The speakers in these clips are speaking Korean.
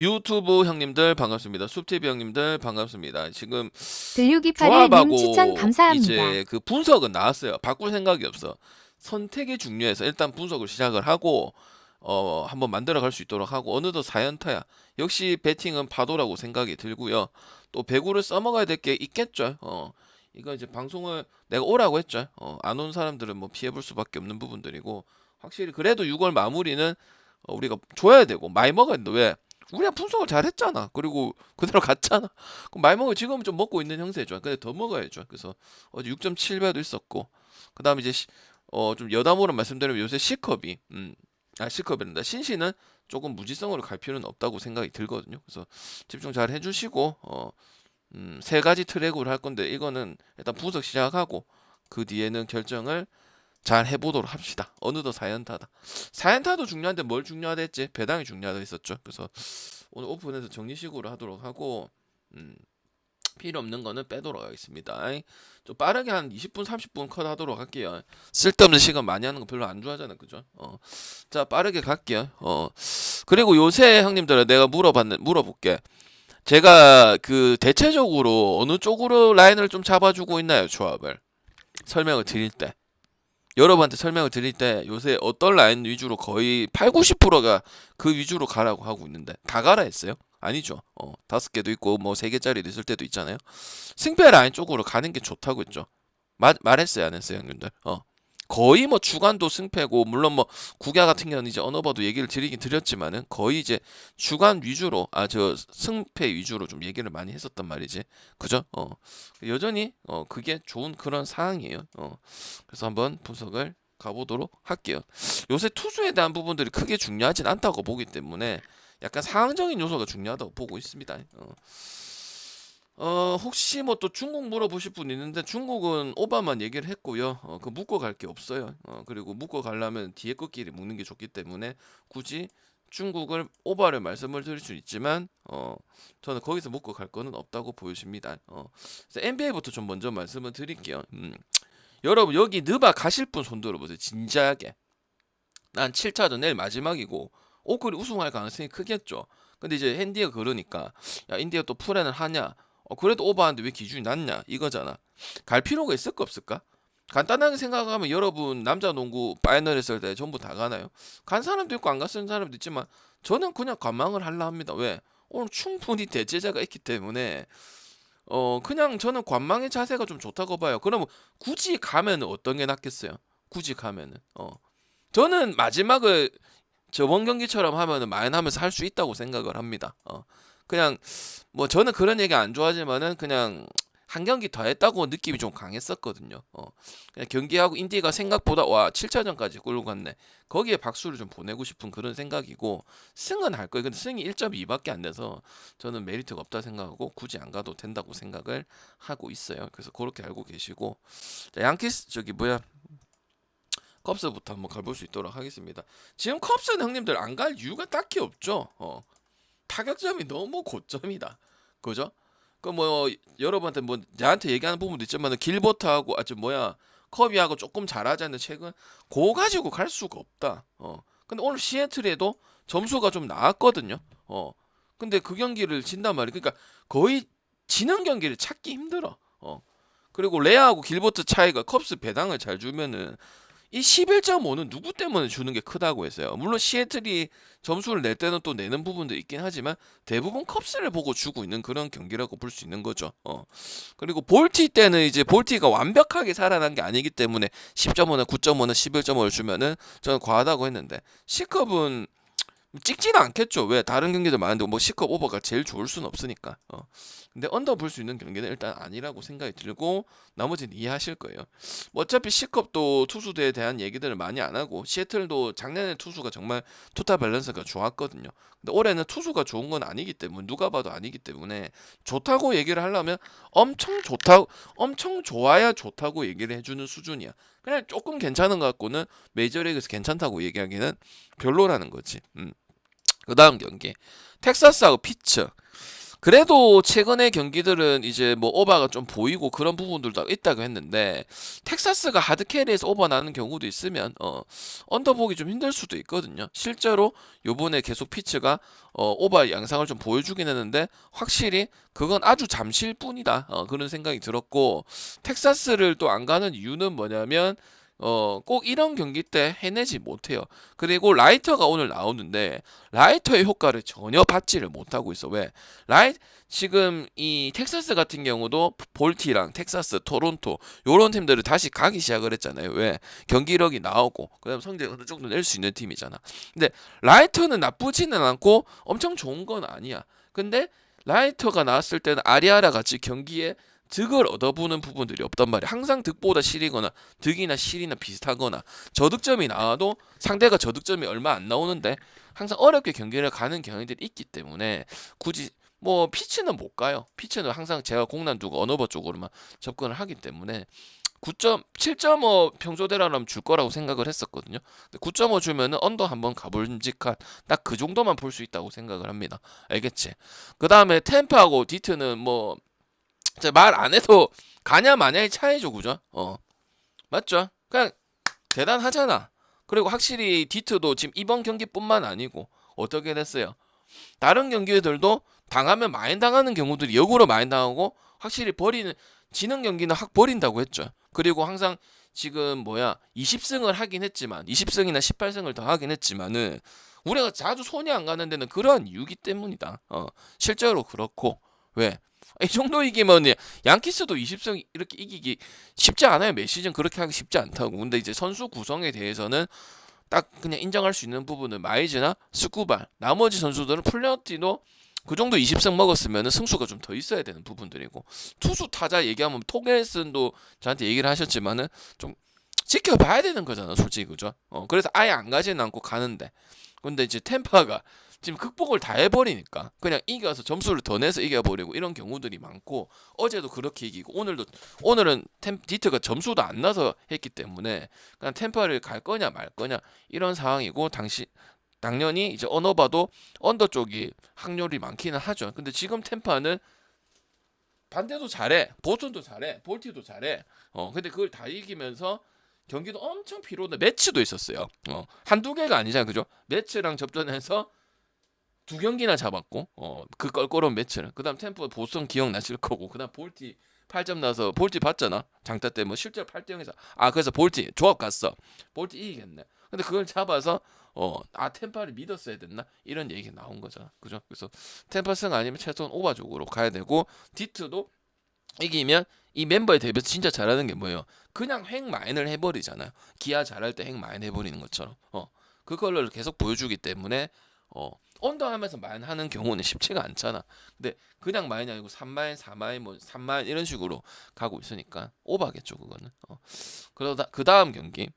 유튜브 형님들 반갑습니다. 숲TV 형님들 반갑습니다. 지금 들육이파를 추천 조합하고 감사합니다. 이제 그 분석은 나왔어요. 바꿀 생각이 없어. 선택이 중요해서 일단 분석을 시작을 하고 한번 만들어 갈 수 있도록 하고 어느덧 4연타야. 역시 배팅은 파도라고 생각이 들고요. 또 배구를 써먹어야 될 게 있겠죠. 이거 이제 방송을 내가 오라고 했죠. 안 온 사람들은 뭐 피해볼 수밖에 없는 부분들이고 확실히 그래도 6월 마무리는 우리가 줘야 되고 많이 먹어야 된다. 왜? 우리가 분석을 잘했잖아. 그리고 그대로 갔잖아. 그럼 많이 먹어 지금은 좀 먹고 있는 형세죠. 근데 더 먹어야죠. 그래서 어제 6.7배도 있었고 그다음에 이제 좀 여담으로 말씀드리면 요새 C컵이 C컵이란다. 신시는 조금 무지성으로 갈 필요는 없다고 생각이 들거든요. 그래서 집중 잘 해주시고 세 가지 트랙으로 할 건데 이거는 일단 분석 시작하고 그 뒤에는 결정을 잘 해보도록 합시다. 어느덧 4연타다. 4연타도 중요한데 뭘 중요하다 했지? 배당이 중요하다 했었죠. 그래서 오늘 오픈해서 정리식으로 하도록 하고 음, 필요 없는 거는 빼도록 하겠습니다. 좀 빠르게 한 20분 30분 컷 하도록 할게요. 쓸데없는 시간 많이 하는 거 별로 안 좋아하잖아. 그죠? 자 빠르게 갈게요. 그리고 요새 형님들 내가 물어볼게. 제가 그 대체적으로 어느 쪽으로 라인을 좀 잡아주고 있나요? 조합을 설명을 드릴 때. 여러분한테 설명을 드릴 때 요새 어떤 라인 위주로 거의 8, 90%가 그 위주로 가라고 하고 있는데 다 가라 했어요? 아니죠. 5개도 있고 뭐 3개짜리도 있을 때도 있잖아요. 승패 라인 쪽으로 가는 게 좋다고 했죠. 말했어요, 안 했어요, 형님들? 거의 뭐 주간도 승패고 물론 뭐 국야 같은 경우는 이제 어느버도 얘기를 드리긴 드렸지만은 거의 이제 주간 위주로 저 승패 위주로 좀 얘기를 많이 했었단 말이지. 그죠? 여전히 그게 좋은 그런 상황이에요. 그래서 한번 분석을 가보도록 할게요. 요새 투수에 대한 부분들이 크게 중요하진 않다고 보기 때문에 약간 상황적인 요소가 중요하다고 보고 있습니다. 혹시 뭐 또 중국 물어보실 분 있는데 중국은 오바만 얘기를 했고요. 그 묶어 갈 게 없어요. 그리고 묶어 가려면 뒤에 것끼리 묶는 게 좋기 때문에 굳이 중국을 오바를 말씀을 드릴 수 있지만 저는 거기서 묶어 갈 거는 없다고 보여집니다. 그래서 NBA부터 좀 먼저 말씀을 드릴게요. 여러분 여기 느바 가실 분 손 들어보세요. 진지하게. 난 7차전 내일 마지막이고 오클이 우승할 가능성이 크겠죠. 근데 이제 핸디가 그러니까 야 인디가 또 풀에는 하냐? 그래도 오버하는데 왜 기준이 낮냐? 이거잖아. 갈 필요가 있을까 없을까? 간단하게 생각하면 여러분 남자 농구 파이널 했을 때 전부 다 가나요? 간 사람도 있고 안 갔는 사람도 있지만 저는 그냥 관망을 하려 합니다. 왜? 오늘 충분히 대제자가 있기 때문에 그냥 저는 관망의 자세가 좀 좋다고 봐요. 그러면 굳이 가면은 어떤 게 낫겠어요? 굳이 가면은 저는 마지막을 저번 경기처럼 하면은 마인하면서 할 수 있다고 생각을 합니다. 그냥 뭐 저는 그런 얘기 안 좋아하지만은 그냥 한 경기 더 했다고 느낌이 좀 강했었거든요. 그냥 경기하고 인디가 생각보다 와 7차전까지 끌고 갔네. 거기에 박수를 좀 보내고 싶은 그런 생각이고 승은 할 거예요. 근데 승이 1.2밖에 안 돼서 저는 메리트가 없다 생각하고 굳이 안 가도 된다고 생각을 하고 있어요. 그래서 그렇게 알고 계시고 자, 양키스 저기 뭐야 컵스부터 한번 가볼 수 있도록 하겠습니다. 지금 컵스는 형님들 안 갈 이유가 딱히 없죠. 타격점이 너무 고점이다. 그죠? 그 뭐 여러분한테 뭐 나한테 얘기하는 부분도 있지만 길버트하고 저 뭐야 커비하고 조금 잘하지 않는 최근 그거 가지고 갈 수가 없다. 근데 오늘 시애틀에도 점수가 좀 나왔거든요. 근데 그 경기를 진단 말이야. 그러니까 거의 지는 경기를 찾기 힘들어. 그리고 레아하고 길버트 차이가 컵스 배당을 잘 주면은 이 11.5는 누구 때문에 주는 게 크다고 했어요. 물론 시애틀이 점수를 낼 때는 또 내는 부분도 있긴 하지만 대부분 컵스를 보고 주고 있는 그런 경기라고 볼 수 있는 거죠. 그리고 볼티 때는 이제 볼티가 완벽하게 살아난 게 아니기 때문에 10.5나 9.5나 11.5를 주면은 저는 과하다고 했는데 C컵은 찍지는 않겠죠. 왜 다른 경기도 많은데 뭐 C컵 오버가 제일 좋을 수는 없으니까. 근데 언더 볼 수 있는 경기는 일단 아니라고 생각이 들고 나머지는 이해하실 거예요. 뭐 어차피 C컵도 투수대에 대한 얘기들을 많이 안 하고 시애틀도 작년에 투수가 정말 투타 밸런스가 좋았거든요. 근데 올해는 투수가 좋은 건 아니기 때문에 누가 봐도 아니기 때문에 좋다고 얘기를 하려면 엄청 좋다, 엄청 좋아야 좋다고 얘기를 해주는 수준이야. 그냥 조금 괜찮은 것 같고는 메이저리그에서 괜찮다고 얘기하기는 별로라는 거지. 그 다음 경기 텍사스하고 피츠. 그래도 최근의 경기들은 이제 뭐 오바가 좀 보이고 그런 부분들도 있다고 했는데 텍사스가 하드캐리에서 오바 나는 경우도 있으면 언더 보기 좀 힘들 수도 있거든요. 실제로 요번에 계속 피츠가 오바 양상을 좀 보여주긴 했는데 확실히 그건 아주 잠시일 뿐이다. 그런 생각이 들었고 텍사스를 또 안 가는 이유는 뭐냐면 꼭 이런 경기 때 해내지 못해요. 그리고 라이터가 오늘 나오는데 라이터의 효과를 전혀 받지를 못하고 있어. 왜? 지금 이 텍사스 같은 경우도 볼티랑 텍사스, 토론토 요런 팀들을 다시 가기 시작을 했잖아요. 왜? 경기력이 나오고 그다음 성적 어느 정도 낼 수 있는 팀이잖아. 근데 라이터는 나쁘지는 않고 엄청 좋은 건 아니야. 근데 라이터가 나왔을 때는 아리아라 같이 경기에 득을 얻어보는 부분들이 없단 말이야. 항상 득보다 실이거나 득이나 실이나 비슷하거나 저득점이 나와도 상대가 저득점이 얼마 안 나오는데 항상 어렵게 경기를 가는 경향들이 있기 때문에 굳이 뭐 피치는 못 가요. 피치는 항상 제가 공난 두고 언어버 쪽으로만 접근을 하기 때문에 9점, 7.5 평소대로라면 줄 거라고 생각을 했었거든요. 9.5 주면은 언더 한번 가볼직한 딱 그 정도만 볼 수 있다고 생각을 합니다. 알겠지? 그 다음에 템프하고 디트는 뭐 말 안 해도 가냐 마냐의 차이죠, 그죠? 맞죠? 그냥 대단하잖아. 그리고 확실히 디트도 지금 이번 경기뿐만 아니고 어떻게 됐어요? 다른 경기들도 당하면 많이 당하는 경우들이 역으로 많이 당하고 확실히 지는 경기는 확 버린다고 했죠. 그리고 항상 지금 20승을 하긴 했지만 20승이나 18승을 더 하긴 했지만은 우리가 자주 손이 안 가는 데는 그러한 이유기 때문이다. 실제로 그렇고 왜? 이 정도 이기면 양키스도 20승 이렇게 이기기 쉽지 않아요. 매 시즌 그렇게 하기 쉽지 않다고. 근데 이제 선수 구성에 대해서는 딱 그냥 인정할 수 있는 부분은 마이즈나 스쿠발 나머지 선수들은 플레어티도 그 정도 20승 먹었으면 승수가 좀 더 있어야 되는 부분들이고 투수 타자 얘기하면 토겔슨도 저한테 얘기를 하셨지만은 좀 지켜봐야 되는 거잖아 솔직히 그죠? 그래서 아예 안 가지는 않고 가는데 근데 이제 템파가 지금 극복을 다 해버리니까 그냥 이겨서 점수를 더 내서 이겨버리고 이런 경우들이 많고 어제도 그렇게 이기고 오늘은 디트가 점수도 안 나서 했기 때문에 그냥 템파를 갈 거냐 말 거냐 이런 상황이고 당연히 이제 언어바도 언더 쪽이 확률이 많기는 하죠. 근데 지금 템파는 반대도 잘해, 보스턴도 잘해, 볼티도 잘해. 근데 그걸 다 이기면서 경기도 엄청 피로해. 매치도 있었어요. 한두 개가 아니잖아, 그죠? 매치랑 접전해서 두 경기나 잡았고 그 껄끄러운 매치를 그다음 템포 보스턴 기억나실 거고 그다음 볼티 8점 나서 볼티 봤잖아 장타 때 뭐 실제로 8대 0에서 그래서 볼티 조합 갔어 볼티 이기겠네 근데 그걸 잡아서 템파를 믿었어야 됐나 이런 얘기 나온 거잖아 그죠 그래서 템파승 아니면 최소한 오바 쪽으로 가야 되고 디트도 이기면 이 멤버에 대비해서 진짜 잘하는 게 뭐예요 그냥 핵마인을 해버리잖아요 기아 잘할 때 핵마인 해버리는 것처럼 그걸로 계속 보여주기 때문에 언더하면서 마인 하는 경우는 쉽지가 않잖아. 근데 그냥 마인이 아니고 3마인, 4마인, 뭐 3마인 이런 식으로 가고 있으니까 오바겠죠 그거는. 그러다 그 다음 경기.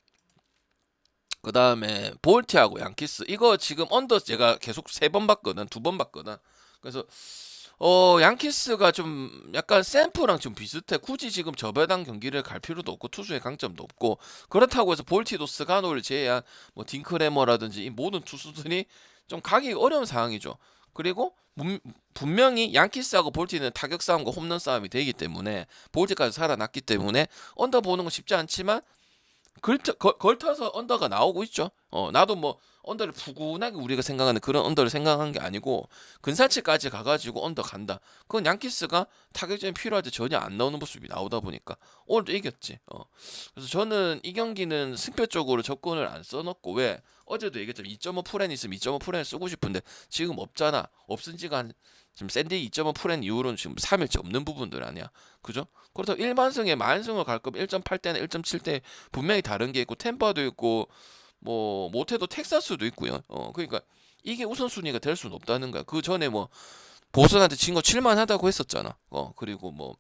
그 다음에 볼티하고 양키스 이거 지금 언더 제가 계속 3번 봤거든, 2번 봤거든. 그래서 양키스가 좀 약간 샘프랑 좀 비슷해. 굳이 지금 저배당 경기를 갈 필요도 없고 투수의 강점도 없고 그렇다고 해서 볼티도 스가노를 제외한 뭐 딩크레머라든지 이 모든 투수들이 좀 가기 어려운 상황이죠. 그리고 분명히 양키스하고 볼티는 타격 싸움과 홈런 싸움이 되기 때문에 볼티까지 살아났기 때문에 언더 보는 건 쉽지 않지만 걸터서 언더가 나오고 있죠. 나도 뭐 언더를 푸근하게 우리가 생각하는 그런 언더를 생각한 게 아니고 근사치까지 가가지고 언더 간다. 그건 양키스가 타격점이 필요할 때 전혀 안 나오는 모습이 나오다 보니까 오늘도 이겼지. 그래서 저는 이 경기는 승패 쪽으로 접근을 안 써놓고 왜 어제도 얘기했잖아. 2.5 프렌 있으면 2.5 프렌 쓰고 싶은데 지금 없잖아. 없은 지가 지금 샌디 2.5 프렌 이후로는 지금 3일째 없는 부분들 아니야. 그죠? 그렇다고 일반승에 만승을 갈 거면 1.8대나 1.7대 분명히 다른 게 있고 템파도 있고 뭐 못해도 텍사스도 있고요. 그러니까 이게 우선순위가 될 수는 없다는 거야. 그 전에 뭐 보스턴한테 진 거 칠만하다고 했었잖아. 그리고 뭐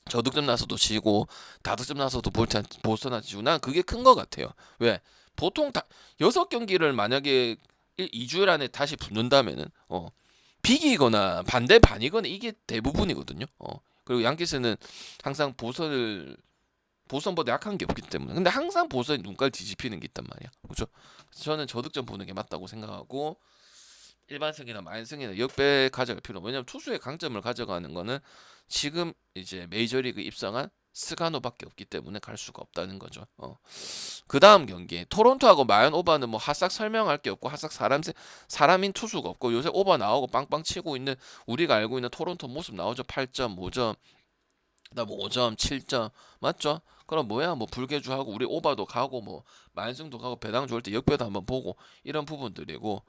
저득점 나서도 지고 다득점 나서도 보스턴한테 지고 난 그게 큰 거 같아요. 왜? 보통 6경기를 만약에 2주일 안에 다시 붙는다면은 비기거나 반대 반이거나 이게 대부분이거든요. 그리고 양키스는 항상 보선보다 약한 게 없기 때문에 근데 항상 보선이 눈깔 뒤집히는 게 있단 말이야. 그렇죠? 저는 저득점 보는 게 맞다고 생각하고 일반승이나 마인승이나 역배 가져갈 필요. 왜냐면 투수의 강점을 가져가는 거는 지금 이제 메이저리그 입성한 스가노밖에 없기 때문에 갈 수가 없다는 거죠. 그 다음 경기 토론토하고 마연 오바는 뭐 하싹 설명할 게 없고 하싹 사람인 투수가 없고 요새 오바 나오고 빵빵 치고 있는 우리가 알고 있는 토론토 모습 나오죠. 8점, 5점, 그다음 5점, 7점 맞죠? 그럼 뭐야 뭐 불개주하고 우리 오바도 가고 뭐 마연승도 가고 배당 좋을 때 역배도 한번 보고 이런 부분들이고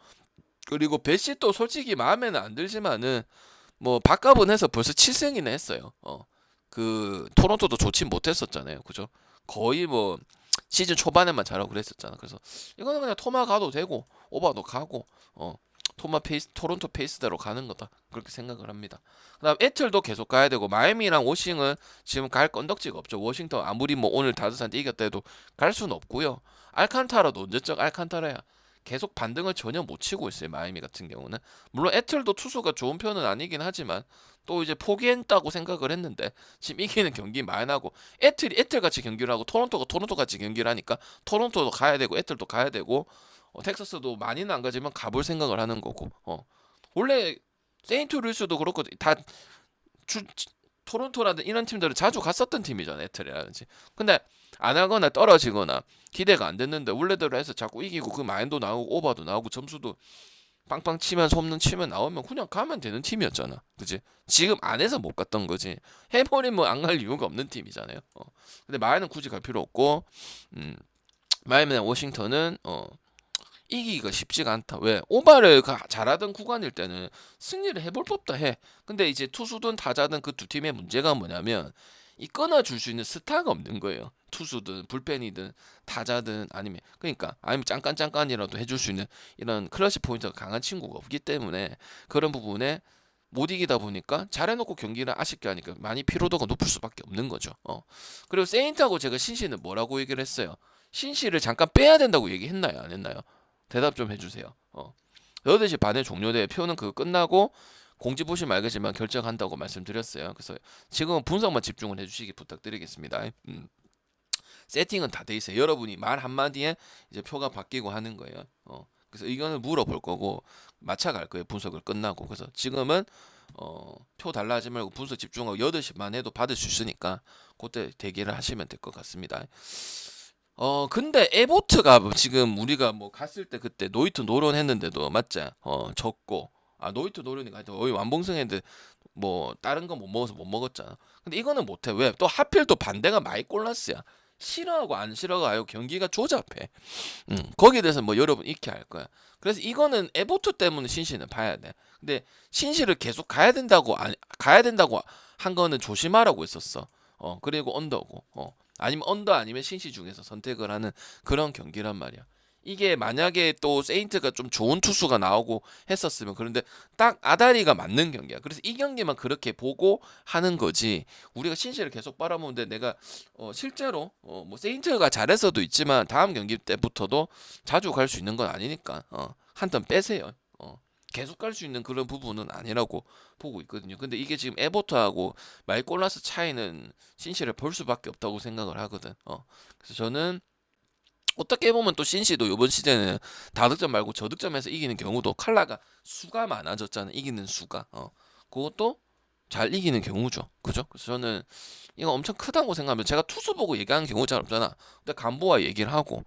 그리고 배시 또 솔직히 마음에는 안 들지만은 뭐 밥값은 해서 벌써 7승이나 했어요. 그 토론토도 좋진 못했었잖아요. 그죠? 거의 뭐 시즌 초반에만 잘하고 그랬었잖아. 그래서 이거는 그냥 토마 가도 되고 오바도 가고 토마 페이스 토론토 페이스대로 가는 거다. 그렇게 생각을 합니다. 그다음 애틀도 계속 가야 되고 마이애미랑 워싱은 지금 갈 건덕지가 없죠. 워싱턴 아무리 뭐 오늘 다저스한테 이겼다 해도 갈 수는 없고요. 알칸타라도 언제적 알칸타라야. 계속 반등을 전혀 못 치고 있어요. 마이애미 같은 경우는. 물론 애틀도 투수가 좋은 편은 아니긴 하지만 또 이제 포기했다고 생각을 했는데 지금 이기는 경기 많이 나고 애틀이 애틀 같이 경기를 하고 토론토가 토론토 같이 경기를 하니까 토론토도 가야 되고 애틀도 가야 되고 텍사스도 많이는 안 가지만 가볼 생각을 하는 거고 원래 세인트루이스도 그렇고 다 토론토라든 이런 팀들은 자주 갔었던 팀이잖아. 애틀이라든지. 근데 안 하거나 떨어지거나 기대가 안 됐는데 원래대로 해서 자꾸 이기고 그 마인도 나오고 오버도 나오고 점수도 빵빵 치면 홈런 치면 나오면 그냥 가면 되는 팀이었잖아. 그지? 지금 안 해서 못 갔던 거지. 해버리면 안 갈 이유가 없는 팀이잖아요. 근데 마이는 굳이 갈 필요 없고 마이애미나 워싱턴은 이기기가 쉽지가 않다. 왜? 오바를 잘하던 구간일 때는 승리를 해볼 법도 해. 근데 이제 투수든 타자든 그 두 팀의 문제가 뭐냐면 이 끊어줄 수 있는 스타가 없는 거예요. 투수든 불펜이든 타자든 아니면 잠깐이라도 해줄 수 있는 이런 클러치 포인트가 강한 친구가 없기 때문에 그런 부분에 못 이기다 보니까 잘해놓고 경기를 아쉽게 하니까 많이 피로도가 높을 수밖에 없는 거죠. 그리고 세인트하고 제가 신시는 뭐라고 얘기를 했어요. 신시를 잠깐 빼야 된다고 얘기했나요? 안 했나요? 대답 좀 해주세요. 8시 반에 종료돼. 표는 그거 끝나고 공지 보시면 알겠지만 결정한다고 말씀드렸어요. 그래서 지금은 분석만 집중을 해주시기 부탁드리겠습니다. 세팅은 다 돼 있어요. 여러분이 말 한마디에 이제 표가 바뀌고 하는 거예요. 그래서 의견을 물어볼 거고 맞춰갈 거예요. 분석을 끝나고. 그래서 지금은 표 달라하지 말고 분석 집중하고 8시만 해도 받을 수 있으니까 그때 대기를 하시면 될 것 같습니다. 근데 에보트가 지금 우리가 뭐 갔을 때 그때 노이트 노련했는데도 맞자 졌고 노이트 노련이가 거의 완봉승했는데 뭐 다른 거 못 먹어서 못 먹었잖아. 근데 이거는 못해. 왜? 또 하필 또 반대가 마이콜라스야. 싫어하고 안 싫어가요. 경기가 조잡해. 거기에 대해서 뭐 여러분 익히 알 거야. 그래서 이거는 에보트 때문에 신시는 봐야 돼. 근데 신시를 계속 가야 된다고 한 거는 조심하라고 했었어. 그리고 언더고. 아니면 언더 아니면 신시 중에서 선택을 하는 그런 경기란 말이야. 이게 만약에 또 세인트가 좀 좋은 투수가 나오고 했었으면 그런데 딱 아다리가 맞는 경기야. 그래서 이 경기만 그렇게 보고 하는 거지. 우리가 신시를 계속 빨아먹는데 내가 실제로 뭐 세인트가 잘해서도 있지만 다음 경기 때부터도 자주 갈 수 있는 건 아니니까 한 턴 빼세요. 계속 갈 수 있는 그런 부분은 아니라고 보고 있거든요. 근데 이게 지금 에버트하고 말골라스 차이는 신시를 볼 수밖에 없다고 생각을 하거든. 그래서 저는 어떻게 보면 또 신시도 이번 시즌에는 다득점 말고 저득점에서 이기는 경우도 칼라가 수가 많아졌잖아. 이기는 수가. 그것도 잘 이기는 경우죠. 그죠? 그래서 저는 이거 엄청 크다고 생각하면 제가 투수 보고 얘기하는 경우 잘 없잖아. 근데 간보와 얘기를 하고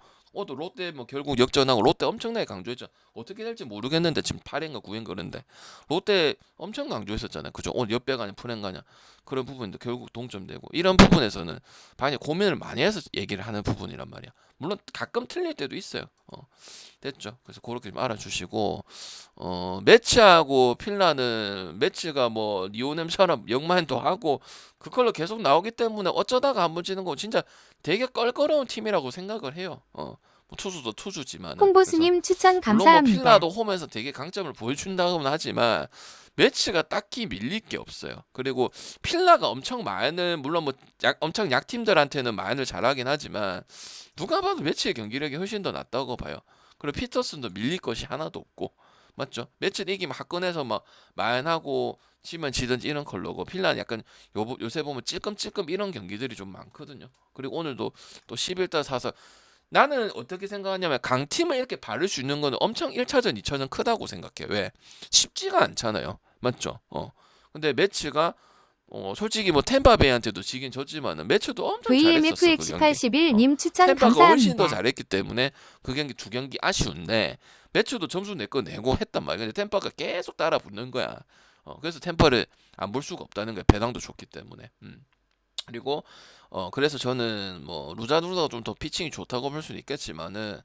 또 롯데 뭐 결국 역전하고 롯데 엄청나게 강조했죠. 어떻게 될지 모르겠는데 지금 8회인가 9회인가 그런데 롯데 엄청 강조했었잖아요. 그죠? 오늘 옆배 가냐 풀행 가냐 그런 부분도 결국 동점되고 이런 부분에서는 많이 고민을 많이 해서 얘기를 하는 부분이란 말이야. 물론 가끔 틀릴 때도 있어요. 됐죠. 그래서 그렇게 좀 알아주시고 매치하고 필라는 매치가 뭐 니오넴처럼 역마인도 하고 그걸로 계속 나오기 때문에 어쩌다가 한번 지는 거 진짜 되게 껄끄러운 팀이라고 생각을 해요. 뭐 투수도 투수지만 홍보스님 추천 물론 뭐 감사합니다. 필라도 홈에서 되게 강점을 보여준다고는 하지만 매치가 딱히 밀릴 게 없어요. 그리고 필라가 엄청 마인을 물론 뭐 엄청 약팀들한테는 마인을 잘하긴 하지만 누가 봐도 매치의 경기력이 훨씬 더 낫다고 봐요. 그리고 피터슨도 밀릴 것이 하나도 없고 맞죠? 매치를 이기면 화끈해서 막 마인하고 치면 지든지 이런 컬러고 필라는 약간 요새 보면 찔끔찔끔 이런 경기들이 좀 많거든요. 그리고 오늘도 또 11대 4서 나는 어떻게 생각하냐면 강팀을 이렇게 바를 수 있는 거는 엄청 1차전, 2차전 크다고 생각해. 왜? 쉽지가 않잖아요. 맞죠? 근데 매치가 솔직히 뭐 템파베이한테도 지긴 졌지만은 매치도 엄청 잘했었어 그 경기. VMFX81님 추천 템파가 훨씬 더 감사합니다. 잘했기 때문에 그 경기 두 경기 아쉬운데 매치도 점수 내 거 내고 했단 말이야. 근데 템파가 계속 따라 붙는 거야. 그래서 템파를 안 볼 수가 없다는 거야. 배당도 좋기 때문에. 그리고 그래서 저는 뭐 루자루자가 좀 더 피칭이 좋다고 볼 수는 있겠지만은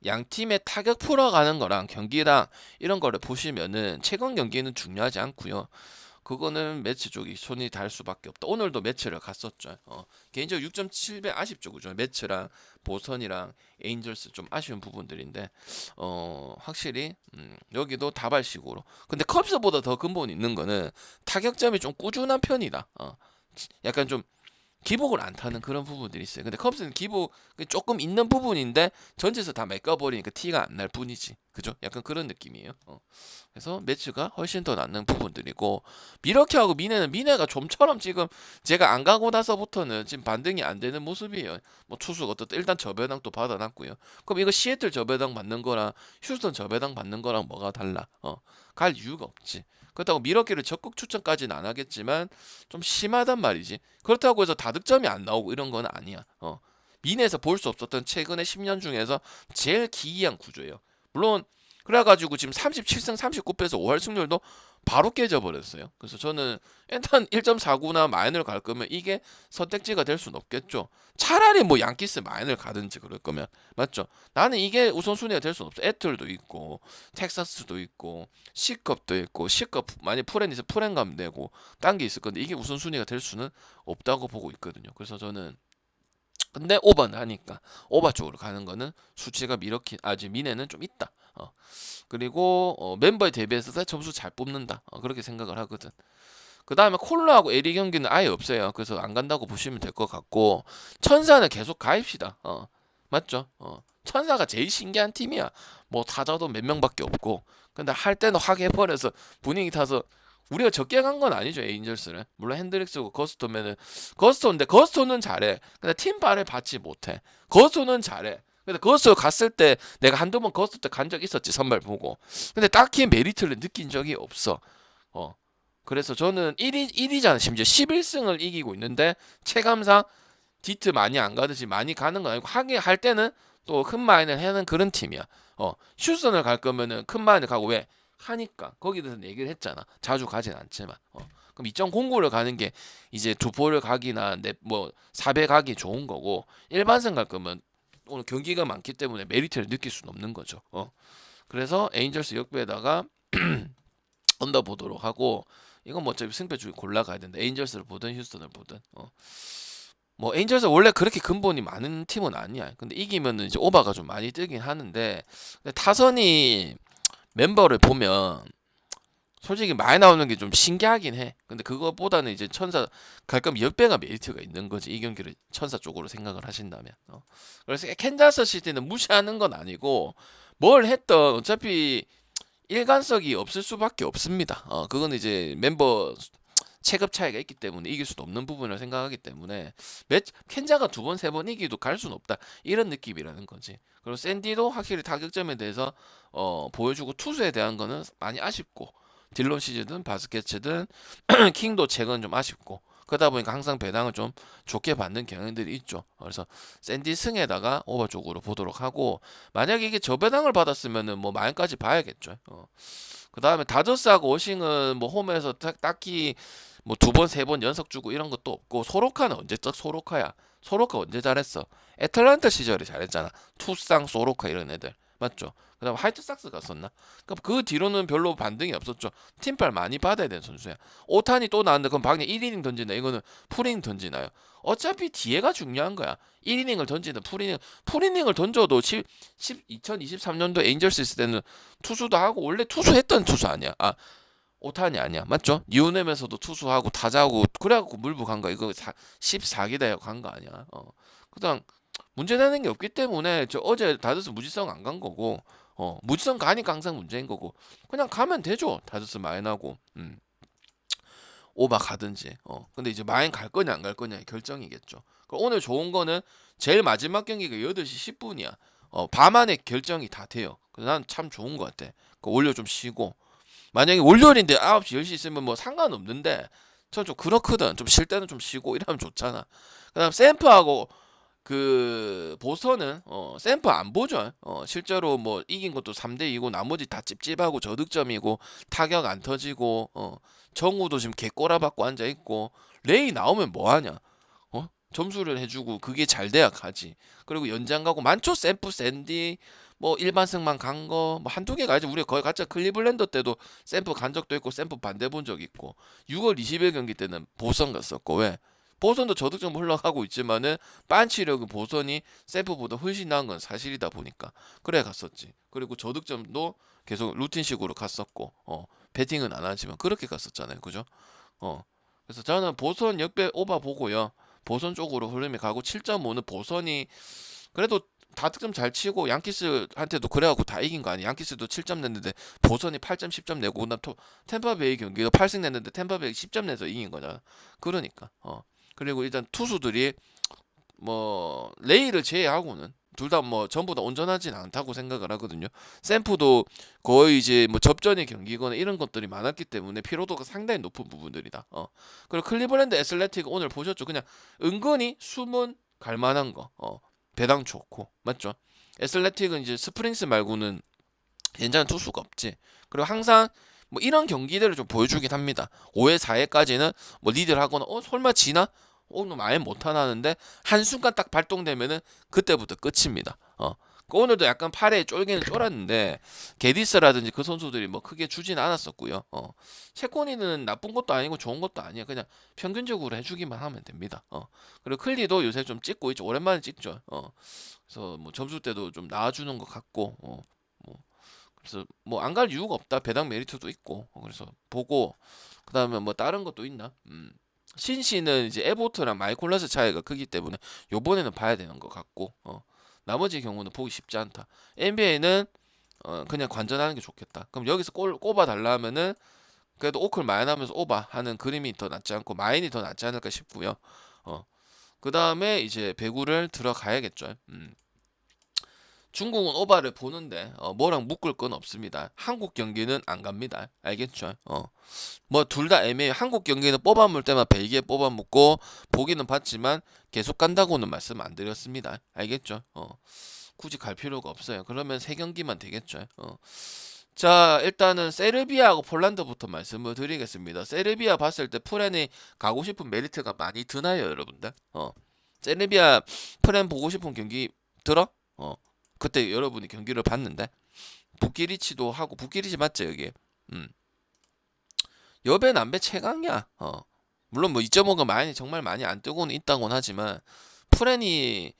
양 팀의 타격 풀어가는 거랑 경기랑 이런 거를 보시면은 최근 경기는 중요하지 않고요. 그거는 매치 쪽이 손이 닿을 수밖에 없다. 오늘도 매치를 갔었죠. 개인적으로 6.7배 아쉽죠, 그죠? 매치랑 보선이랑 에인절스 좀 아쉬운 부분들인데 확실히 여기도 다발식으로. 근데 컵스보다 더 근본 있는 거는 타격점이 좀 꾸준한 편이다. 약간 좀 기복을 안 타는 그런 부분들이 있어요. 근데 컵스는 기복이 조금 있는 부분인데 전체에서 다 메꿔버리니까 티가 안 날 뿐이지. 그죠? 약간 그런 느낌이에요. 그래서 매치가 훨씬 더 낫는 부분들이고 미러키하고 미네가 좀처럼 지금 제가 안 가고 나서부터는 지금 반등이 안 되는 모습이에요. 뭐 투수가 어떻든 일단 저배당 또 받아놨고요. 그럼 이거 시애틀 저배당 받는 거랑 휴스턴 저배당 받는 거랑 뭐가 달라? 갈 이유가 없지. 그렇다고 미러키를 적극 추천까지는 안 하겠지만 좀 심하단 말이지. 그렇다고 해서 다득점이 안 나오고 이런 건 아니야. 미네에서 볼 수 없었던 최근의 10년 중에서 제일 기이한 구조예요. 물론 그래가지고 지금 37승 39패에서 5할 승률도 바로 깨져버렸어요. 그래서 저는 일단 1.49나 마인을 갈 거면 이게 선택지가 될 수는 없겠죠. 차라리 뭐 양키스 마인을 가든지 그럴 거면 맞죠. 나는 이게 우선순위가 될 수는 없어. 애틀도 있고 텍사스도 있고 C컵도 있고 C컵 만약 프렌이서 프렌 가면 되고 딴 게 있을 건데 이게 우선순위가 될 수는 없다고 보고 있거든요. 그래서 저는 근데 오버는 하니까 오버 쪽으로 가는 거는 수치가 미러키 아직 미네는 좀 있다. 그리고 멤버에 대비해서 점수 잘 뽑는다. 그렇게 생각을 하거든. 그 다음에 콜로하고 에리 경기는 아예 없어요. 그래서 안 간다고 보시면 될 것 같고 천사는 계속 가입시다. 맞죠? 천사가 제일 신기한 팀이야. 뭐 타자도 몇 명밖에 없고 근데 할 때는 확 해버려서 분위기 타서 우리가 적게 간 건 아니죠 에인절스는. 물론 핸드릭스고 거스토면은 거스토인데 거스토는 잘해. 근데 팀발을 받지 못해. 거스토는 잘해. 근데 거스토 갔을 때 내가 한두 번 거스토 때 간 적 있었지 선발 보고. 근데 딱히 메리트를 느낀 적이 없어. 그래서 저는 1위잖아. 심지어 11승을 이기고 있는데 체감상 디트 많이 안 가듯이 많이 가는 건 아니고 하게 할 때는 또 큰 마인을 하는 그런 팀이야. 휴스턴을 갈 거면은 큰 마인을 가고 왜? 하니까 거기에 대해서 얘기를 했잖아. 자주 가진 않지만. 그럼 2.09를 가는 게 이제 두포를 가기나 뭐 4배 가기 좋은 거고 일반승 갈 거면 오늘 경기가 많기 때문에 메리트를 느낄 수는 없는 거죠. 그래서 에인절스 역배에다가 언더 보도록 하고 이건 뭐 어차피 승패 중에 골라가야 된다. 에인절스를 보든 휴스턴을 보든. 뭐 에인절스 원래 그렇게 근본이 많은 팀은 아니야. 근데 이기면은 이제 오바가 좀 많이 뜨긴 하는데 근데 타선이 멤버를 보면 솔직히 많이 나오는 게 좀 신기하긴 해. 근데 그것보다는 이제 천사 갈 거면 10배가 메리트가 있는 거지. 이 경기를 천사 쪽으로 생각을 하신다면. 그래서 캔자스 시티는 무시하는 건 아니고 뭘 했던 어차피 일관성이 없을 수밖에 없습니다. 그건 이제 멤버 체급 차이가 있기 때문에 이길 수도 없는 부분을 생각하기 때문에 켄자가 두 번, 세 번 이기도 갈 수는 없다. 이런 느낌이라는 거지. 그리고 샌디도 확실히 타격점에 대해서 보여주고 투수에 대한 거는 많이 아쉽고 딜런 시즈든 바스켓츠든 킹도 최근 좀 아쉽고 그러다 보니까 항상 배당을 좀 좋게 받는 경향들이 있죠. 그래서 샌디 승에다가 오버 쪽으로 보도록 하고 만약에 이게 저배당을 받았으면은 뭐 마인까지 봐야겠죠. 그 다음에 다저스하고 오싱은 뭐 홈에서 딱히 뭐 두 번, 세 번 연속 주고 이런 것도 없고 소로카는 언제적 소로카야. 소로카 언제 잘했어? 애틀란타 시절에 잘했잖아. 투쌍, 소로카 이런 애들. 맞죠? 그 다음 화이트삭스 갔었나? 그 뒤로는 별로 반등이 없었죠. 팀팔 많이 받아야 되는 선수야. 오탄이 또 나왔는데 그럼 방금 1이닝 던지나 이거는 풀이닝 던지나요? 어차피 뒤에가 중요한 거야. 1이닝을 던지든 풀이닝을 던져도 2023년도 에인절스 있을 때는 투수도 하고 원래 투수했던 투수 아니야. 오탄이 아니야. 맞죠? 니오넴에서도 투수하고 타자하고 그래갖고 물부 간 거 이거 14기대 간 거 아니야. 그다음 문제되는 게 없기 때문에 저 어제 다저스 무지성 안 간 거고 무지성 가니까 항상 문제인 거고 그냥 가면 되죠. 다저스 마인하고 오바 가든지. 근데 이제 마인 갈 거냐 안 갈 거냐의 결정이겠죠. 오늘 좋은 거는 제일 마지막 경기가 8시 10분이야. 밤안에 결정이 다 돼요. 그래서 난 참 좋은 것 같아. 월요 좀 쉬고. 만약에 월요일인데 9시 10시 있으면 뭐 상관없는데 전 좀 그렇거든. 좀 쉴 때는 좀 쉬고 이러면 좋잖아. 그다음 샘프하고 그 보선은 샘프 안 보죠. 실제로 뭐 이긴 것도 3대2고 나머지 다 찝찝하고 저득점이고 타격 안 터지고 정우도 지금 개꼬라박고 앉아 있고 레이 나오면 뭐 하냐? 점수를 해주고 그게 잘 돼야 가지. 그리고 연장 가고 많죠. 샘프 샌디 뭐 일반승만 간 거 뭐 한두 개 가지. 우리가 거의 갔자 클리블랜드 때도 샘프 간 적도 있고 샘프 반대 본 적 있고 6월 20일 경기 때는 보선 갔었고 왜? 보선도 저득점 흘러가고 있지만은 빤치력은 보선이 샘프보다 훨씬 나은 건 사실이다 보니까 그래 갔었지. 그리고 저득점도 계속 루틴식으로 갔었고 배팅은 안 하지만 그렇게 갔었잖아요. 그죠? 그래서 저는 보선 역배 오바 보고요. 보선 쪽으로 흐름이 가고 7.5는 보선이 그래도 다 득점 잘 치고 양키스한테도 그래갖고 다 이긴 거 아니야. 양키스도 7점 냈는데 보선이 8점 10점 내고 그다음 템파베이 경기도 8승 냈는데 템파베이 10점 내서 이긴 거잖아. 그러니까 그리고 일단 투수들이 뭐 레이를 제외하고는 둘 다 뭐 전부 다 온전하진 않다고 생각을 하거든요. 샘프도 거의 이제 뭐 접전의 경기거나 이런 것들이 많았기 때문에 피로도가 상당히 높은 부분들이다. 그리고 클리블랜드 애슬레틱 오늘 보셨죠? 그냥 은근히 숨은 갈만한 거. 배당 좋고 맞죠? 애슬레틱은 이제 스프링스 말고는 괜찮은 투수가 없지. 그리고 항상 뭐 이런 경기들을 좀 보여주긴 합니다. 5회 4회까지는 뭐 리드를 하거나 설마 지나? 오늘 아예 못하나 하는데 한순간 딱 발동되면은 그때부터 끝입니다. 오늘도 약간 팔에 쫄기는 쫄았는데 게디스라든지 그 선수들이 뭐 크게 주진 않았었고요. 체코니는 나쁜 것도 아니고 좋은 것도 아니야. 그냥 평균적으로 해주기만 하면 됩니다. 그리고 클리도 요새 좀 찍고 있죠. 오랜만에 찍죠. 그래서 뭐 점수 때도 좀 나와주는 것 같고 뭐 그래서 뭐 안 갈 이유가 없다. 배당 메리트도 있고 그래서 보고 그다음에 뭐 다른 것도 있나? 신시는 이제 에보트랑 마이콜라스 차이가 크기 때문에 요번에는 봐야 되는 것 같고 나머지 경우는 보기 쉽지 않다. NBA는 그냥 관전하는 게 좋겠다. 그럼 여기서 꼽아 달라 하면은 그래도 오클 마인하면서 오바 하는 그림이 더 낫지 않고 마인이 더 낫지 않을까 싶고요. 그 다음에 이제 배구를 들어가야겠죠. 중국은 오바를 보는데 뭐랑 묶을 건 없습니다. 한국 경기는 안 갑니다. 알겠죠? 뭐 둘 다 애매해요. 한국 경기는 뽑아물 때만 벨기에 뽑아먹고 보기는 봤지만 계속 간다고는 말씀 안 드렸습니다. 알겠죠? 굳이 갈 필요가 없어요. 그러면 세 경기만 되겠죠? 자, 일단은 세르비아하고 폴란드부터 말씀을 드리겠습니다. 세르비아 봤을 때 프렌이 가고 싶은 메리트가 많이 드나요, 여러분들? 세르비아 프렌 보고 싶은 경기 들어? 그때 여러분이 경기를 봤는데 부키리치도 하고 부키리치 맞죠 여기? 여배 남배 최강이야. 물론 뭐 2.5가 많이 정말 많이 안 뜨고는 있다고는 하지만 프렌이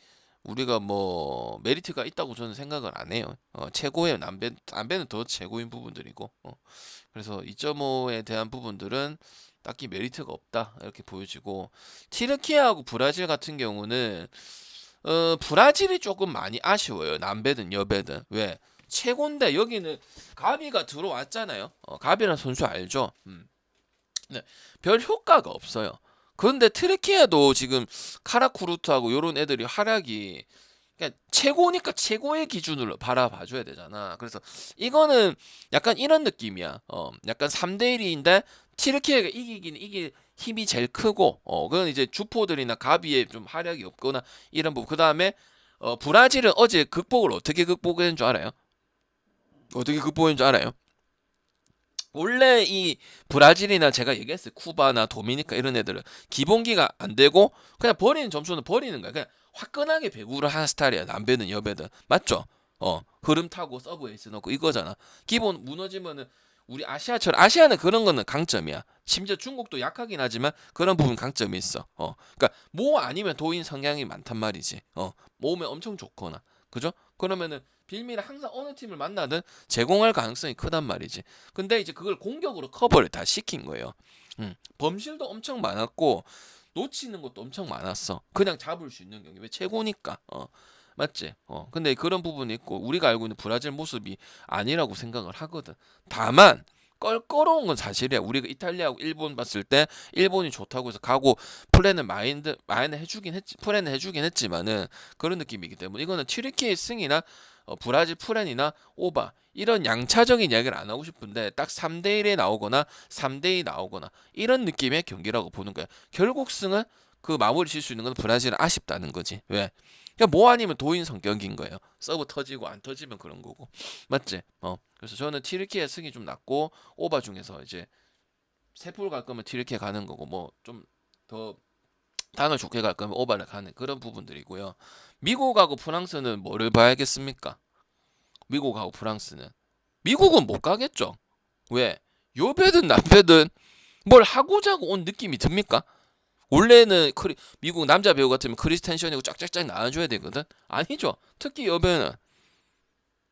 우리가 뭐 메리트가 있다고 저는 생각을 안 해요. 최고의 남배는 더 최고인 부분들이고 그래서 2.5에 대한 부분들은 딱히 메리트가 없다 이렇게 보여지고 티르키예하고 브라질 같은 경우는 브라질이 조금 많이 아쉬워요. 남배든 여배든. 왜? 최고인데 여기는 가비가 들어왔잖아요. 가비라는 선수 알죠? 네, 별 효과가 없어요. 그런데 트르키에도 지금 카라쿠르트하고 요런 애들이 활약이 그냥 최고니까 최고의 기준으로 바라봐줘야 되잖아. 그래서 이거는 약간 이런 느낌이야. 약간 3대1인데 티르키예가 이기긴 이길 힘이 제일 크고 그건 이제 주포들이나 가비에 좀 활약이 없거나 이런 부분. 그 다음에 브라질은 어제 극복을 어떻게 극복했는 줄 알아요? 어떻게 극복했는 줄 알아요? 원래 이 브라질이나 제가 얘기했어요. 쿠바나 도미니카 이런 애들은 기본기가 안 되고 그냥 버리는 점수는 버리는 거야. 그냥 화끈하게 배구를 하는 스타일이야. 남배든 여배든. 맞죠? 흐름 타고 서브 에이스 넣고 이거잖아. 기본 무너지면은 우리 아시아처럼 아시아는 그런 거는 강점이야. 심지어 중국도 약하긴 하지만 그런 부분 강점이 있어. 그러니까 모 아니면 도인 성향이 많단 말이지. 모으면 엄청 좋거나. 그죠? 그러면은 빌미는 항상 어느 팀을 만나든 제공할 가능성이 크단 말이지. 근데 이제 그걸 공격으로 커버를 다 시킨 거예요. 범실도 엄청 많았고 놓치는 것도 엄청 많았어. 그냥 잡을 수 있는 경기. 왜 최고니까. 맞지? 근데 그런 부분이 있고 우리가 알고 있는 브라질 모습이 아니라고 생각을 하거든. 다만 껄끄러운 건 사실이야. 우리가 이탈리아하고 일본 봤을 때 일본이 좋다고 해서 가고 플랜은 해주긴 했지만은 그런 느낌이기 때문에 이거는 튀르키예 승이나 브라질 프렌이나 오바 이런 양차적인 이야기를 안 하고 싶은데 딱 3대1에 나오거나 3대2 나오거나 이런 느낌의 경기라고 보는 거야. 결국 승은 그 마무리 칠 수 있는 건 브라질은 아쉽다는 거지. 왜? 그냥 뭐 아니면 도인 성격인 거예요. 서브 터지고 안 터지면 그런 거고. 맞지? 그래서 저는 튀르키예 승이 좀 낫고 오바 중에서 이제 세풀 갈 거면 튀르키예 가는 거고 뭐 좀 더 단을 좋게 갈 거면 오바를 가는 그런 부분들이고요. 미국하고 프랑스는 뭐를 봐야겠습니까? 미국하고 프랑스는 미국은 못 가겠죠. 왜? 요배든 남배든 뭘 하고자고 온 느낌이 듭니까? 원래는 미국 남자 배우 같으면 크리스텐션이고 쫙쫙쫙 나와줘야 되거든. 아니죠. 특히 여배우는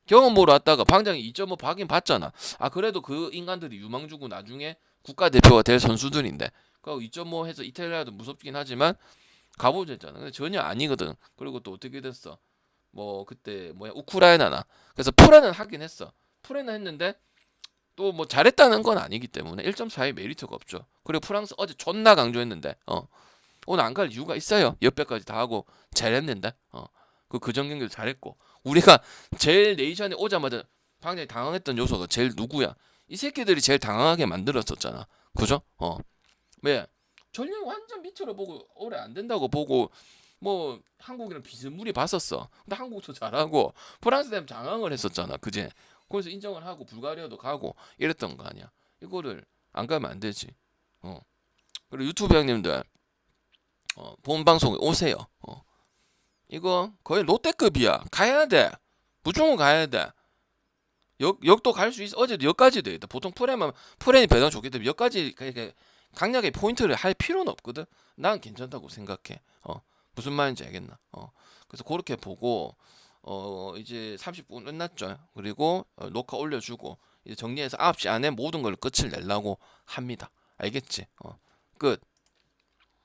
경험 보러 왔다가 방장이 2.5 박인 봤잖아. 아 그래도 그 인간들이 유망 주고 나중에 국가대표가 될 선수들인데 그 2.5 해서 이탈리아도 무섭긴 하지만 가보자 했잖아. 근데 전혀 아니거든. 그리고 또 어떻게 됐어? 뭐 그때 뭐야 우크라이나나 그래서 프레는 하긴 했어. 프레는 했는데 또 뭐 잘했다는 건 아니기 때문에 1.4의 메리트가 없죠. 그리고 프랑스 어제 존나 강조했는데 오늘 안 갈 이유가 있어요. 옆에까지 다 하고 잘했는데 그 전 경기도 잘했고 우리가 제일 네이션에 오자마자 방장이 당황했던 요소가 제일 누구야? 이 새끼들이 제일 당황하게 만들었었잖아. 그죠? 왜? 전력 완전 밑으로 보고 오래 안 된다고 보고 뭐 한국이랑 비스무리 봤었어. 근데 한국도 잘하고 프랑스 되면 장황을 했었잖아. 그제? 그래서 인정을 하고 불가리아도 가고 이랬던 거 아니야. 이거를 안 가면 안 되지. 그리고 유튜브 형님들 본 방송에 오세요. 이거 거의 롯데급이야. 가야 돼. 무조건 가야 돼. 역도 갈 수 있어. 어제도 역까지 돼 있다. 보통 프렌이 배당 좋기 때문에 역까지 이렇게 강력하게 포인트를 할 필요는 없거든. 난 괜찮다고 생각해. 무슨 말인지 알겠나? 그래서 그렇게 보고 이제 30분 끝났죠. 그리고 녹화 올려주고 이제 정리해서 9시 안에 모든 걸 끝을 내려고 합니다. 알겠지? 끝.